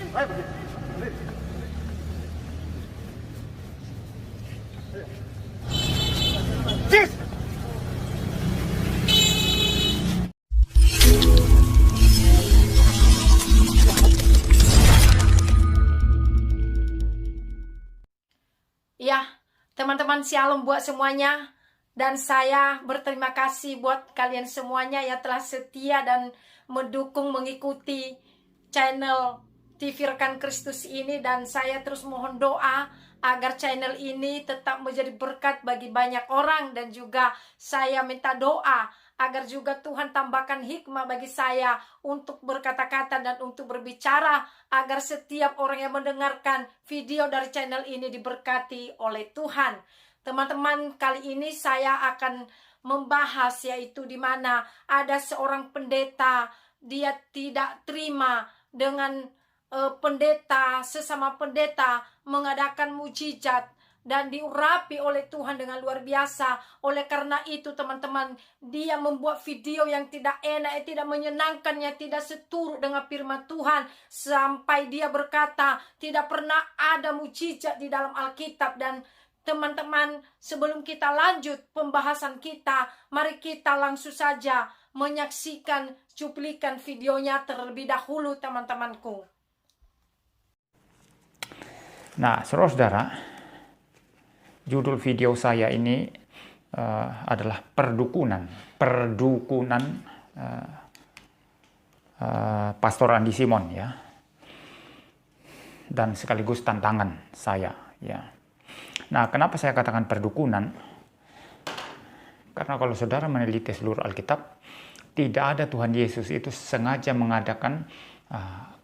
Ya, teman-teman shalom buat semuanya. Dan saya berterima kasih buat kalian semuanya yang telah setia dan mendukung, mengikuti channel TV Rekan Kristus ini. Dan saya terus mohon doa agar channel ini tetap menjadi berkat bagi banyak orang. Dan juga saya minta doa agar juga Tuhan tambahkan hikmah bagi saya untuk berkata-kata dan untuk berbicara, agar setiap orang yang mendengarkan video dari channel ini diberkati oleh Tuhan. Teman-teman, kali ini saya akan membahas yaitu di mana ada seorang pendeta, dia tidak terima dengan pendeta, sesama pendeta mengadakan mujizat dan diurapi oleh Tuhan dengan luar biasa. Oleh karena itu teman-teman, dia membuat video yang tidak enak, yang tidak menyenangkan, yang tidak seturut dengan firman Tuhan. Sampai dia berkata tidak pernah ada mujizat di dalam Alkitab. Dan teman-teman, sebelum kita lanjut pembahasan kita, mari kita langsung saja menyaksikan cuplikan videonya terlebih dahulu teman-temanku. Nah, saudara-saudara, judul video saya ini adalah perdukunan Pastor Andi Simon, ya, dan sekaligus tantangan saya, ya. Nah, kenapa saya katakan perdukunan? Karena kalau saudara meneliti seluruh Alkitab, tidak ada Tuhan Yesus itu sengaja mengadakan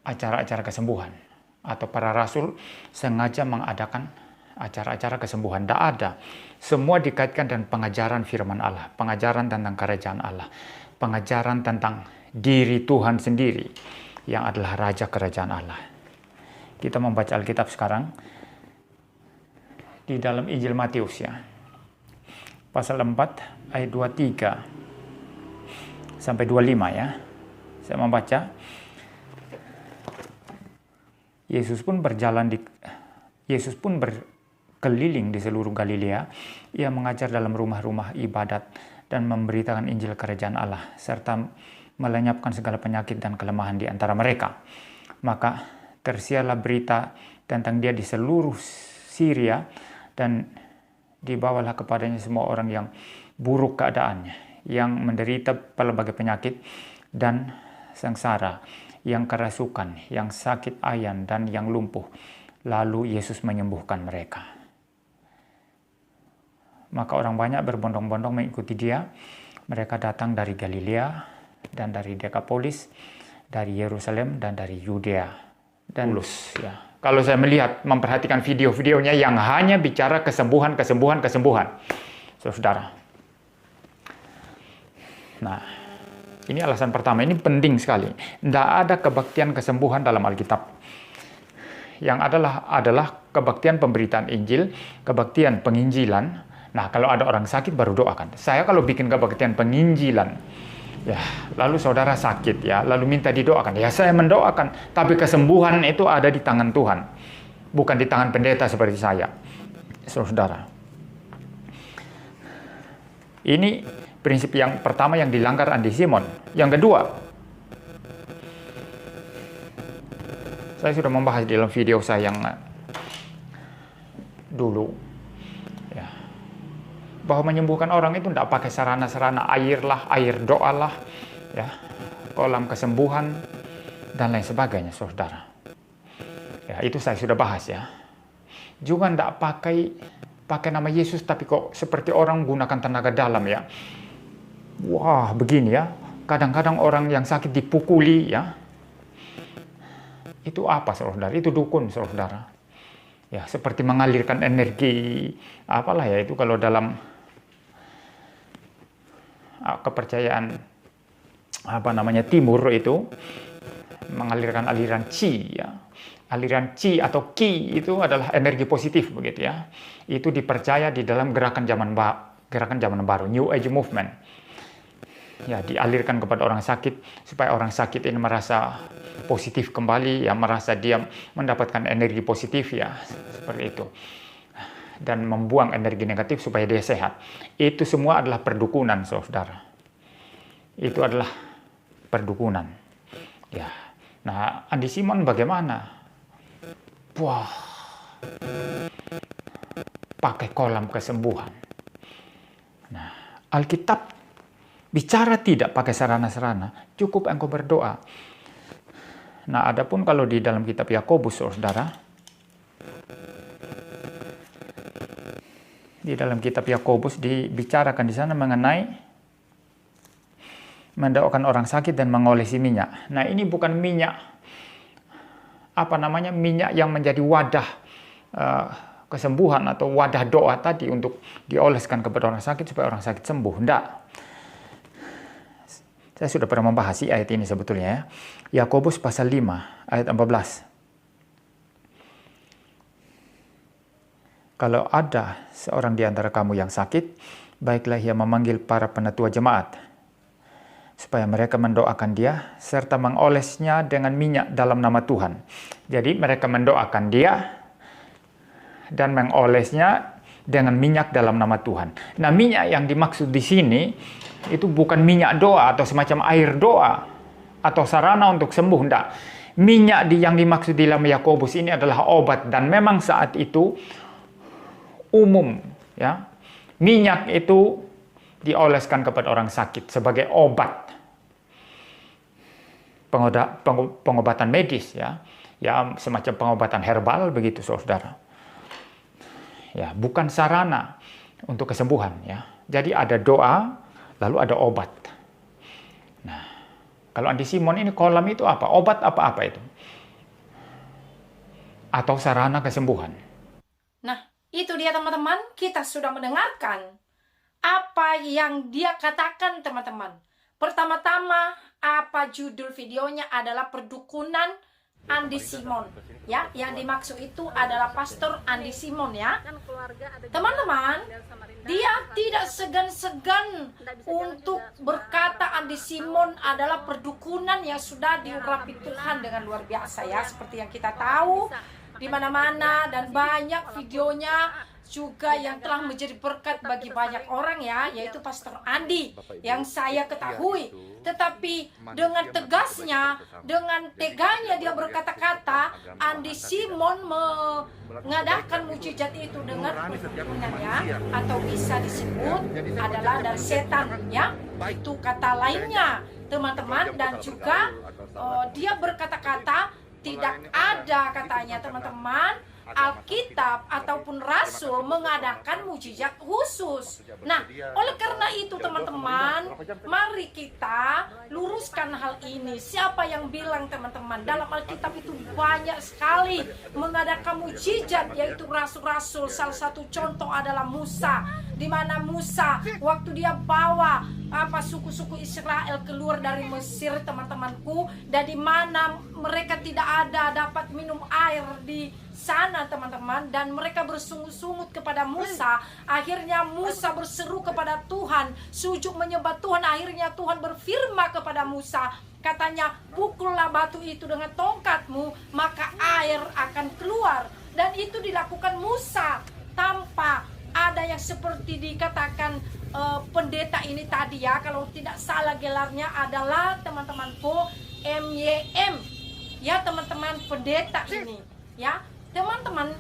acara-acara kesembuhan, atau para rasul sengaja mengadakan acara-acara kesembuhan. Tidak ada. Semua dikaitkan dengan pengajaran firman Allah, pengajaran tentang kerajaan Allah, pengajaran tentang diri Tuhan sendiri yang adalah Raja Kerajaan Allah. Kita membaca Alkitab sekarang di dalam Injil Matius, ya, pasal 4 ayat 23 sampai 25, ya. Saya membaca. Yesus pun berkeliling di seluruh Galilea. Ia mengajar dalam rumah-rumah ibadat dan memberitakan Injil Kerajaan Allah, serta melenyapkan segala penyakit dan kelemahan di antara mereka. Maka tersiarlah berita tentang dia di seluruh Syria, dan dibawalah kepadanya semua orang yang buruk keadaannya, yang menderita berbagai penyakit dan sengsara, yang kerasukan, yang sakit ayan, dan yang lumpuh. Lalu Yesus menyembuhkan mereka. Maka orang banyak berbondong-bondong mengikuti dia. Mereka datang dari Galilea dan dari Dekapolis, dari Yerusalem dan dari Yudea dan Lus, ya. Kalau saya melihat, memperhatikan video-videonya yang hanya bicara kesembuhan, saudara. Nah, ini alasan pertama, ini penting sekali. Tidak ada kebaktian kesembuhan dalam Alkitab. Yang adalah kebaktian pemberitaan Injil, kebaktian penginjilan. Nah, kalau ada orang sakit baru doakan. Saya kalau bikin kebaktian penginjilan, ya, lalu saudara sakit, ya, lalu minta didoakan, ya, saya mendoakan. Tapi kesembuhan itu ada di tangan Tuhan, bukan di tangan pendeta seperti saya, saudara. Ini prinsip yang pertama yang dilanggar Andi Simon. Yang kedua, saya sudah membahas di dalam video saya yang dulu, ya, bahwa menyembuhkan orang itu tidak pakai sarana-sarana air lah, air doa lah, ya, kolam kesembuhan dan lain sebagainya, saudara. Ya, itu saya sudah bahas, ya. Juga tidak pakai nama Yesus, tapi kok seperti orang menggunakan tenaga dalam, ya. Wah, begini, ya. Kadang-kadang orang yang sakit dipukuli, ya. Itu apa, saudara? Itu dukun, saudara. Ya, seperti mengalirkan energi, apalah ya itu kalau dalam kepercayaan timur itu mengalirkan aliran qi, ya. Aliran qi atau qi itu adalah energi positif, begitu, ya. Itu dipercaya di dalam gerakan zaman baru, New Age Movement. ya dialirkan kepada orang sakit supaya orang sakit ini merasa positif kembali, ya merasa dia mendapatkan energi positif, ya seperti itu, dan membuang energi negatif supaya dia sehat. Itu semua adalah perdukunan, saudara. Itu adalah perdukunan. Ya. Nah, Andi Simon bagaimana? Wah, pakai kolam kesembuhan. Nah, Alkitab bicara tidak pakai sarana-sarana, cukup engkau berdoa. Nah, adapun kalau di dalam kitab Yakobus, saudara, di dalam kitab Yakobus dibicarakan di sana mengenai mendoakan orang sakit dan mengolesi minyak. Nah, ini bukan minyak, minyak yang menjadi wadah kesembuhan atau wadah doa tadi untuk dioleskan kepada orang sakit supaya orang sakit sembuh. Tidak. Saya sudah pernah membahas ayat ini sebetulnya, ya. Yakobus pasal 5 ayat 14. Kalau ada seorang di antara kamu yang sakit, baiklah ia memanggil para penatua jemaat, supaya mereka mendoakan dia, serta mengolesnya dengan minyak dalam nama Tuhan. Jadi mereka mendoakan dia, dan mengolesnya dengan minyak dalam nama Tuhan. Nah, minyak yang dimaksud di sini, itu bukan minyak doa atau semacam air doa, atau sarana untuk sembuh, enggak. Minyak yang dimaksud di dalam Yakobus ini adalah obat, dan memang saat itu umum, ya. Minyak itu dioleskan kepada orang sakit sebagai obat, pengobatan medis, ya semacam pengobatan herbal begitu, saudara. Ya, bukan sarana untuk kesembuhan, ya. Jadi ada doa, lalu ada obat. Nah, kalau Andi Simon ini kolam itu apa? Obat apa itu? Atau sarana kesembuhan? Nah, itu dia teman-teman, kita sudah mendengarkan apa yang dia katakan, teman-teman. Pertama-tama, apa judul videonya adalah perdukunan Andi Simon, ya. Yang dimaksud itu adalah Pastor Andi Simon, ya. Teman-teman, dia tidak segan-segan untuk berkata Andi Simon adalah perdukunan yang sudah diurapi Tuhan dengan luar biasa, ya. Seperti yang kita tahu di mana-mana, dan banyak videonya juga yang telah menjadi berkat bagi banyak orang, ya, yaitu Pastor Andi yang saya ketahui. Tetapi dengan tegasnya, dengan teganya dia berkata-kata, Andi Simon mengadakan mujizat itu dengan perdukunannya, atau bisa disebut adalah dari setan, ya. Itu kata lainnya, teman-teman. Dan juga dia berkata-kata tidak ada, katanya, teman-teman, Alkitab ataupun Rasul mengadakan mujizat khusus. Nah, oleh karena itu teman-teman, mari kita luruskan hal ini. Siapa yang bilang, teman-teman? Dalam Alkitab itu banyak sekali mengadakan mujizat, yaitu rasul-rasul. Salah satu contoh adalah Musa, di mana Musa waktu dia bawa suku-suku Israel keluar dari Mesir, teman-temanku, dan di mana mereka tidak ada dapat minum air di sana, teman-teman, dan mereka bersungut-sungut kepada Musa. Akhirnya Musa berseru kepada Tuhan, sujud menyembah Tuhan. Akhirnya Tuhan berfirman kepada Musa, katanya, pukullah batu itu dengan tongkatmu, maka air akan keluar. Dan itu dilakukan Musa tanpa ada yang seperti dikatakan pendeta ini tadi, ya. Kalau tidak salah gelarnya adalah, teman-temanku, MYM, ya, teman-teman, pendeta ini, ya. Teman-teman,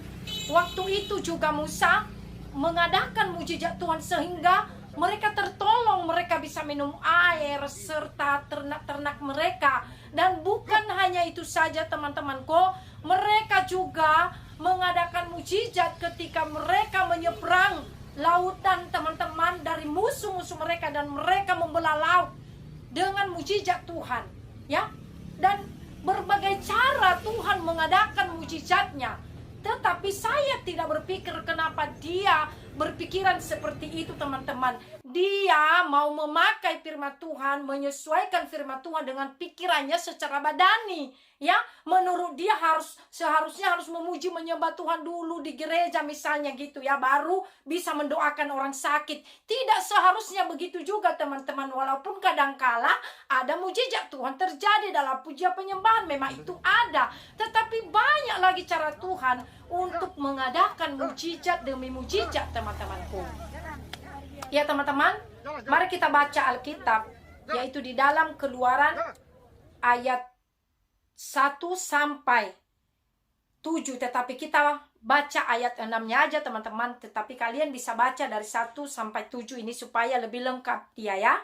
waktu itu juga Musa mengadakan mujizat Tuhan sehingga mereka tertolong, mereka bisa minum air serta ternak-ternak mereka. Dan bukan hanya itu saja, teman-temanku, mereka juga mengadakan mujizat ketika mereka menyeberang lautan, teman-teman, dari musuh-musuh mereka, dan mereka membelah laut dengan mujizat Tuhan, ya. Dan berbagai cara Tuhan mengadakan mujizatnya. Tetapi saya tidak berpikir kenapa dia berpikiran seperti itu, teman-teman. dia mau memakai firman Tuhan, menyesuaikan firman Tuhan dengan pikirannya secara badani, ya, menurut dia seharusnya harus memuji menyembah Tuhan dulu di gereja misalnya gitu ya, baru bisa mendoakan orang sakit. Tidak seharusnya begitu juga teman-teman, walaupun kadangkala ada mujizat Tuhan terjadi dalam puja penyembahan, memang itu ada, tetapi banyak lagi cara Tuhan untuk mengadakan mujizat demi mujizat teman-temanku. Ya teman-teman, mari kita baca Alkitab, yaitu di dalam Keluaran ayat 1 sampai 7. Tetapi kita baca ayat 6-nya aja teman-teman. Tetapi kalian bisa baca dari 1 sampai 7 ini supaya lebih lengkap dia ya.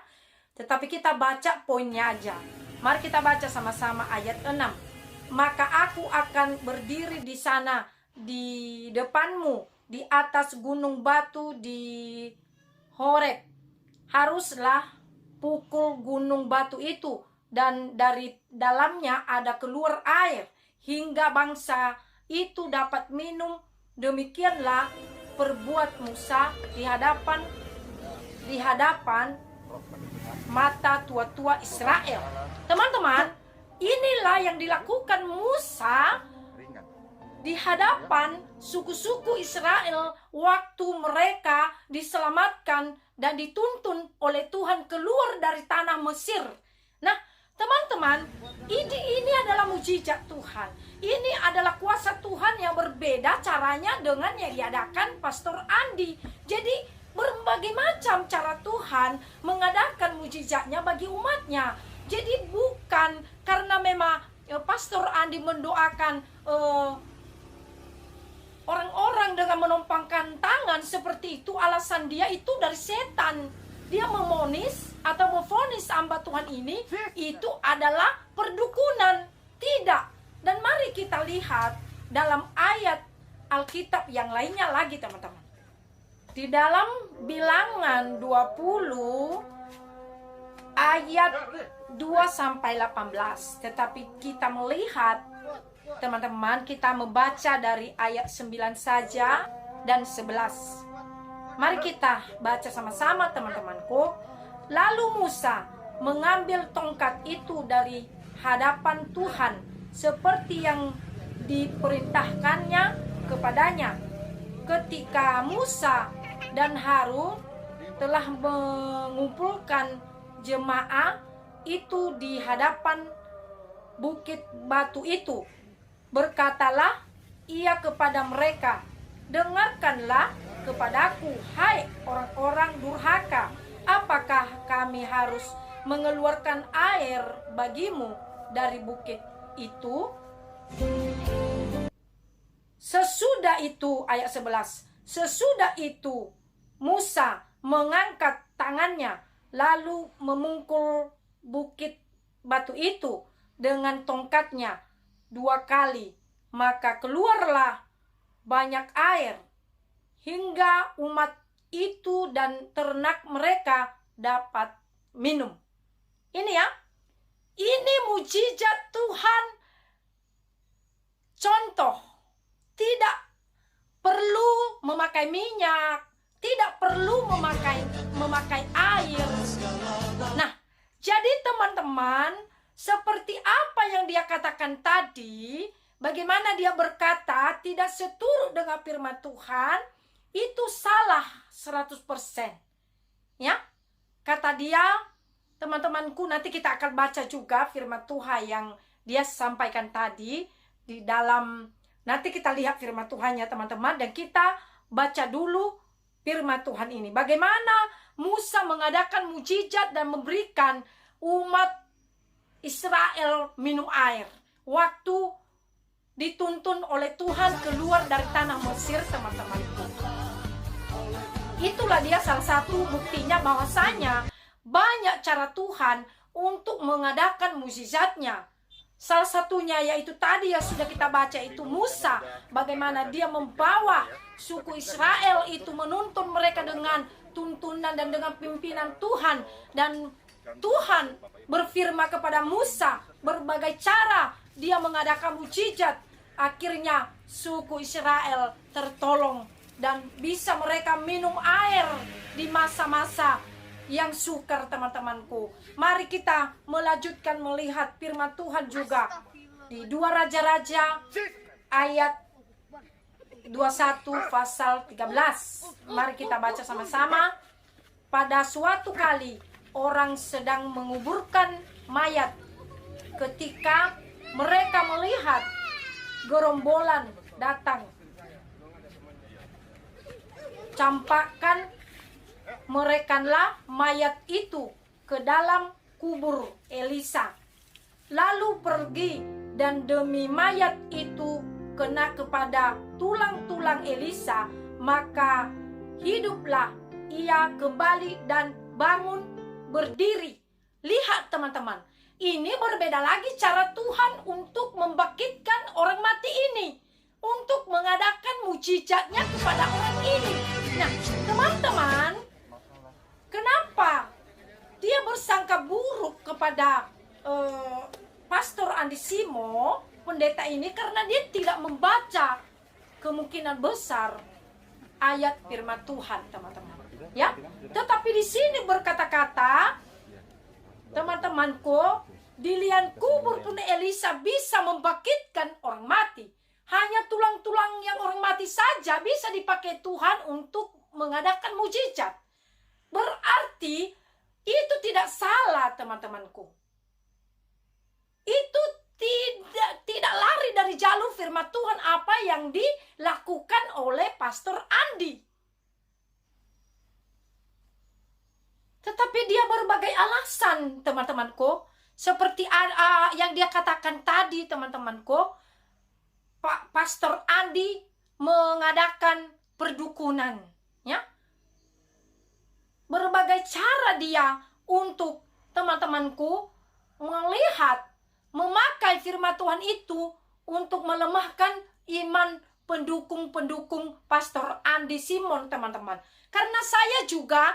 Tetapi kita baca poinnya aja. Mari kita baca sama-sama ayat 6. Maka aku akan berdiri di sana di depanmu, di atas gunung batu di Horeb. Haruslah pukul gunung batu itu, dan dari dalamnya ada keluar air, hingga bangsa itu dapat minum. Demikianlah perbuat Musa di hadapan mata tua-tua Israel. Teman-teman, inilah yang dilakukan Musa di hadapan suku-suku Israel waktu mereka diselamatkan dan dituntun oleh Tuhan keluar dari tanah Mesir. Nah, teman-teman, ini adalah mujizat Tuhan. Ini adalah kuasa Tuhan yang berbeda caranya dengan yang diadakan Pastor Andi. Jadi, berbagai macam cara Tuhan mengadakan mujizatnya bagi umatnya. Jadi, bukan karena memang Pastor Andi mendoakan orang-orang dengan menumpangkan tangan seperti itu, alasan dia itu dari setan. Dia memonis atau memvonis hamba Tuhan ini itu adalah perdukunan. Tidak. Dan mari kita lihat dalam ayat Alkitab yang lainnya lagi teman-teman. Di dalam Bilangan 20 ayat 2 sampai 18. Tetapi kita melihat teman-teman, kita membaca dari ayat 9 saja dan 11. Mari kita baca sama-sama teman-temanku. Lalu Musa mengambil tongkat itu dari hadapan Tuhan seperti yang diperintahkannya kepadanya. Ketika Musa dan Harun telah mengumpulkan jemaah itu di hadapan bukit batu itu, berkatalah ia kepada mereka, dengarkanlah kepadaku, hai orang-orang durhaka, apakah kami harus mengeluarkan air bagimu dari bukit itu? Sesudah itu, ayat 11, sesudah itu Musa mengangkat tangannya, lalu memungkul bukit batu itu dengan tongkatnya 2 kali, maka keluarlah banyak air hingga umat itu dan ternak mereka dapat minum. Ini ya, ini mujizat Tuhan. Contoh, tidak perlu memakai minyak, tidak perlu memakai air. Nah, jadi teman-teman, seperti apa yang dia katakan tadi, bagaimana dia berkata tidak seturut dengan firman Tuhan, itu salah 100%. Ya, kata dia, teman-temanku, nanti kita akan baca juga firman Tuhan yang dia sampaikan tadi di dalam, nanti kita lihat firman Tuhannya teman-teman, dan kita baca dulu firman Tuhan ini. Bagaimana Musa mengadakan mujizat dan memberikan umat Israel minum air waktu dituntun oleh Tuhan keluar dari tanah Mesir, teman-temanku. Itulah dia salah satu buktinya bahwasanya banyak cara Tuhan untuk mengadakan mukjizatnya. Salah satunya yaitu tadi yang sudah kita baca, itu Musa, bagaimana dia membawa suku Israel itu, menuntun mereka dengan tuntunan dan dengan pimpinan Tuhan. Dan Tuhan berfirman kepada Musa berbagai cara dia mengadakan mukjizat. Akhirnya suku Israel tertolong dan bisa mereka minum air di masa-masa yang sukar teman-temanku. Mari kita melanjutkan melihat firman Tuhan juga di 2 Raja-Raja ayat 21 pasal 13. Mari kita baca sama-sama. Pada suatu kali orang sedang menguburkan mayat. Ketika mereka melihat gerombolan datang, campakkan merekanlah mayat itu ke dalam kubur Elisa. Lalu pergi dan demi mayat itu kena kepada tulang-tulang Elisa, maka hiduplah ia kembali dan bangun berdiri. Lihat teman-teman, ini berbeda lagi cara Tuhan untuk membangkitkan orang mati ini, untuk mengadakan mujizatnya kepada orang ini. Nah teman-teman, kenapa dia bersangka buruk kepada Pastor Andi Simo, pendeta ini? Karena dia tidak membaca kemungkinan besar ayat firman Tuhan, teman-teman. Ya, tetapi di sini berkata-kata, teman-temanku, di liang kubur pun Elisa bisa membangkitkan orang mati. Hanya tulang-tulang yang orang mati saja bisa dipakai Tuhan untuk mengadakan mujizat. Berarti itu tidak salah, teman-temanku. Itu tidak lari dari jalur firman Tuhan apa yang dilakukan oleh Pastor Andi. Tetapi dia berbagai alasan, teman-temanku. Seperti yang dia katakan tadi, teman-temanku. Pak Pastor Andi mengadakan perdukunan, ya. Berbagai cara dia untuk, teman-temanku, melihat, memakai firman Tuhan itu untuk melemahkan iman pendukung-pendukung Pastor Andi Simon, teman-teman. Karena saya juga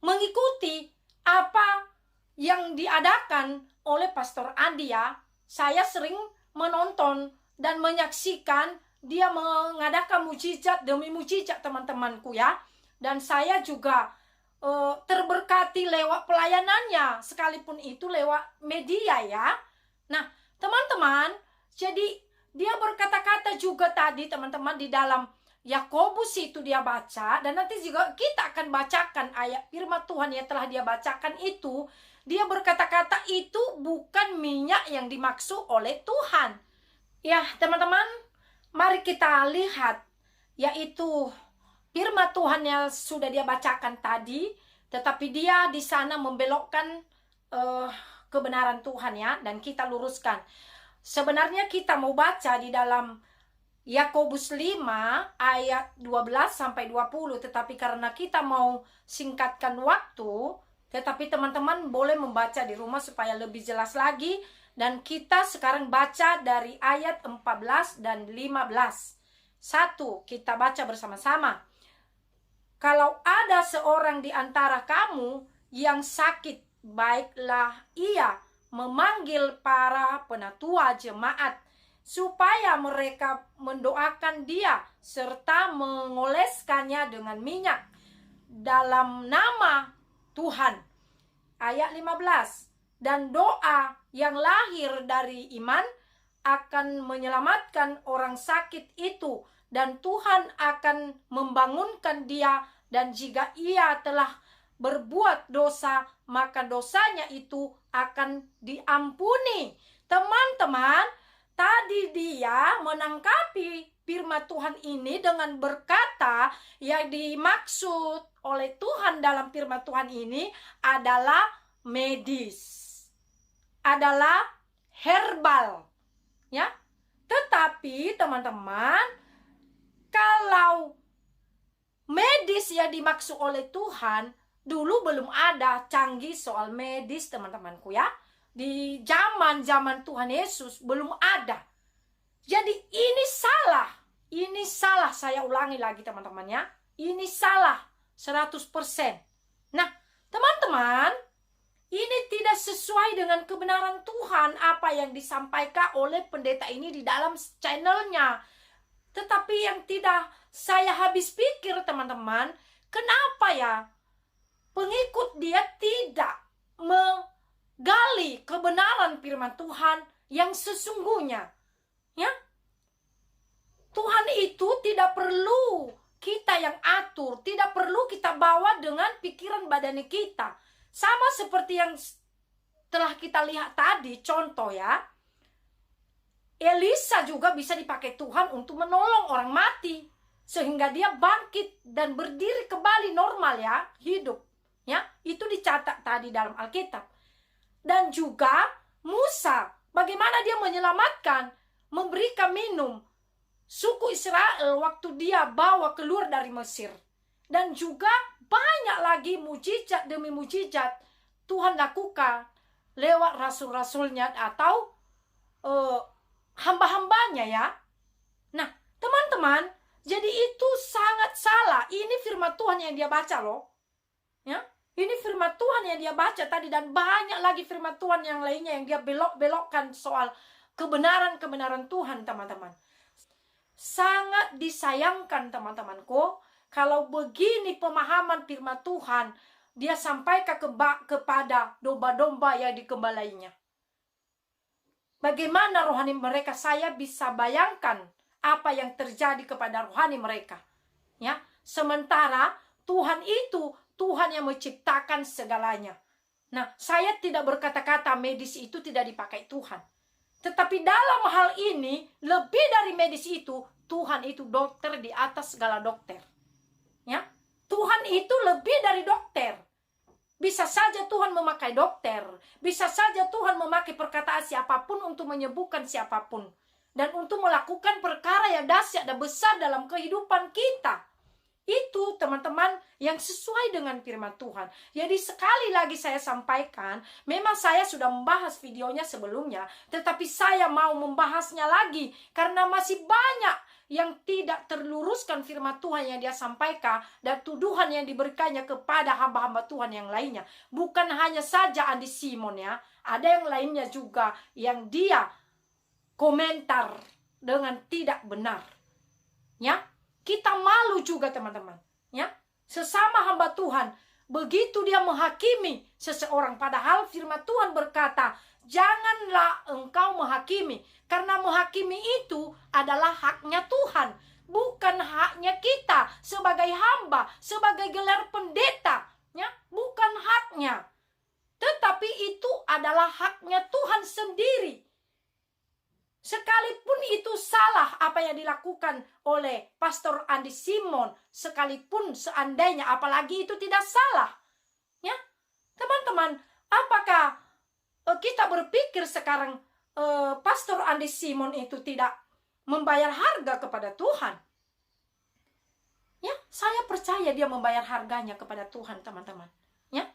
mengikuti apa yang diadakan oleh Pastor Andi, ya. Saya sering menonton dan menyaksikan dia mengadakan mujizat demi mujizat, teman-temanku, ya. Dan saya juga terberkati lewat pelayanannya, sekalipun itu lewat media, ya. Nah teman-teman, jadi dia berkata-kata juga tadi, teman-teman, di dalam Yakobus itu dia baca, dan nanti juga kita akan bacakan ayat firman Tuhan yang telah dia bacakan itu. Dia berkata-kata itu bukan minyak yang dimaksud oleh Tuhan. Ya teman-teman, mari kita lihat, yaitu firman Tuhan yang sudah dia bacakan tadi, tetapi dia di sana membelokkan kebenaran Tuhan, ya, dan kita luruskan. Sebenarnya kita mau baca di dalam Yakobus 5 ayat 12 sampai 20, tetapi karena kita mau singkatkan waktu, tetapi teman-teman boleh membaca di rumah supaya lebih jelas lagi. Dan kita sekarang baca dari ayat 14 dan 15. Satu, kita baca bersama-sama. Kalau ada seorang di antara kamu yang sakit, baiklah ia memanggil para penatua jemaat, supaya mereka mendoakan dia, serta mengoleskannya dengan minyak dalam nama Tuhan. Ayat 15. Dan doa yang lahir dari iman akan menyelamatkan orang sakit itu, dan Tuhan akan membangunkan dia, dan jika ia telah berbuat dosa, maka dosanya itu akan diampuni. Teman-teman, tadi dia menangkapi firman Tuhan ini dengan berkata, yang dimaksud oleh Tuhan dalam firman Tuhan ini adalah medis, adalah herbal, ya. Tetapi teman-teman, kalau medis yang dimaksud oleh Tuhan, dulu belum ada canggih soal medis, teman-temanku, ya. Di zaman Tuhan Yesus belum ada. Jadi ini salah. Ini salah, saya ulangi lagi, teman-teman, ya. Ini salah 100%. Nah, teman-teman, ini tidak sesuai dengan kebenaran Tuhan apa yang disampaikan oleh pendeta ini di dalam channelnya. Tetapi yang tidak saya habis pikir, teman-teman, kenapa ya pengikut dia tidak menggali kebenaran firman Tuhan yang sesungguhnya. Ya, Tuhan itu tidak perlu kita yang atur, tidak perlu kita bawa dengan pikiran badan kita. Sama seperti yang telah kita lihat tadi, contoh ya. Elisa juga bisa dipakai Tuhan untuk menolong orang mati sehingga dia bangkit dan berdiri kembali normal ya, hidup. Ya, itu dicatat tadi dalam Alkitab. Dan juga Musa, bagaimana dia menyelamatkan, memberikan minum suku Israel waktu dia bawa keluar dari Mesir. Dan juga banyak lagi mujizat demi mujizat Tuhan lakukan lewat rasul-rasulnya atau hamba-hambanya ya. Nah, teman-teman, jadi itu sangat salah. Ini firman Tuhan yang dia baca loh. Ya, ini firman Tuhan yang dia baca tadi, dan banyak lagi firman Tuhan yang lainnya yang dia belok-belokkan soal kebenaran-kebenaran Tuhan, teman-teman. Sangat disayangkan, teman-temanku, kalau begini pemahaman firman Tuhan dia sampaikan kepada domba-domba yang dikembalainya. Bagaimana rohani mereka? Saya bisa bayangkan apa yang terjadi kepada rohani mereka. Ya, sementara Tuhan itu Tuhan yang menciptakan segalanya. Nah, saya tidak berkata-kata medis itu tidak dipakai Tuhan. Tetapi dalam hal ini, lebih dari medis itu, Tuhan itu dokter di atas segala dokter. Ya, Tuhan itu lebih dari dokter. Bisa saja Tuhan memakai dokter. Bisa saja Tuhan memakai perkataan siapapun untuk menyembuhkan siapapun. Dan untuk melakukan perkara yang dahsyat dan besar dalam kehidupan kita. Itu teman-teman yang sesuai dengan firman Tuhan. Jadi sekali lagi saya sampaikan, memang saya sudah membahas videonya sebelumnya, tetapi saya mau membahasnya lagi karena masih banyak yang tidak terluruskan firman Tuhan yang dia sampaikan dan tuduhan yang diberikannya kepada hamba-hamba Tuhan yang lainnya. Bukan hanya saja Andi Simon ya, ada yang lainnya juga yang dia komentar dengan tidak benar. Ya, kita malu juga teman-teman, ya. Sesama hamba Tuhan, begitu dia menghakimi seseorang, padahal firman Tuhan berkata, janganlah engkau menghakimi, karena menghakimi itu adalah haknya Tuhan, bukan haknya kita sebagai hamba, sebagai gelar pendeta, ya, bukan haknya. Tetapi itu adalah haknya Tuhan sendiri. Sekalipun itu salah apa yang dilakukan oleh Pastor Andi Simon, sekalipun seandainya, apalagi itu tidak salah. Ya, teman-teman, apakah kita berpikir sekarang Pastor Andi Simon itu tidak membayar harga kepada Tuhan? Ya, saya percaya dia membayar harganya kepada Tuhan, teman-teman. Ya,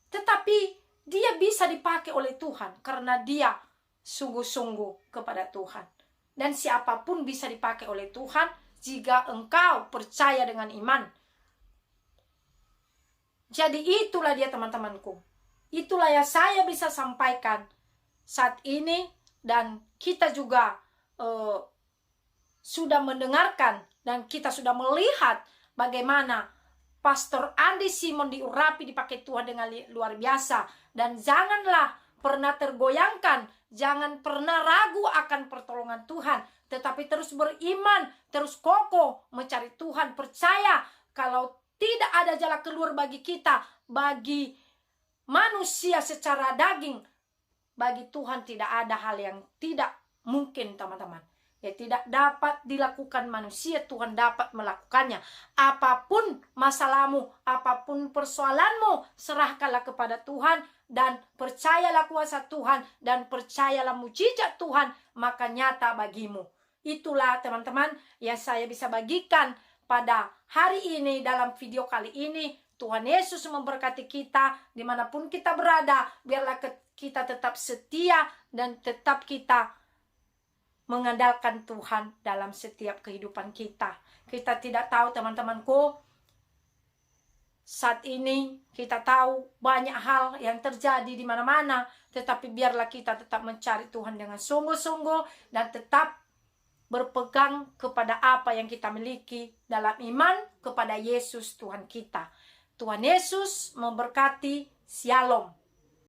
tetapi dia bisa dipakai oleh Tuhan karena dia sungguh-sungguh kepada Tuhan. Dan siapapun bisa dipakai oleh Tuhan jika engkau percaya dengan iman. Jadi itulah dia teman-temanku. Itulah yang saya bisa sampaikan saat ini. Dan kita juga sudah mendengarkan dan kita sudah melihat bagaimana Pastor Andi Simon diurapi, dipakai Tuhan dengan luar biasa. Dan janganlah pernah tergoyangkan, jangan pernah ragu akan pertolongan Tuhan, tetapi terus beriman, terus kokoh mencari Tuhan, percaya kalau tidak ada jalan keluar bagi kita, bagi manusia secara daging, bagi Tuhan tidak ada hal yang tidak mungkin, teman-teman. Ya, tidak dapat dilakukan manusia, Tuhan dapat melakukannya. Apapun masalahmu, apapun persoalanmu, serahkanlah kepada Tuhan dan percayalah kuasa Tuhan dan percayalah mujizat Tuhan, maka nyata bagimu. Itulah teman-teman yang saya bisa bagikan pada hari ini dalam video kali ini. Tuhan Yesus memberkati kita dimanapun kita berada. Biarlah kita tetap setia dan tetap kita mengandalkan Tuhan dalam setiap kehidupan kita. Kita tidak tahu teman-temanku, saat ini kita tahu banyak hal yang terjadi di mana-mana, tetapi biarlah kita tetap mencari Tuhan dengan sungguh-sungguh dan tetap berpegang kepada apa yang kita miliki dalam iman kepada Yesus Tuhan kita. Tuhan Yesus memberkati. Shalom.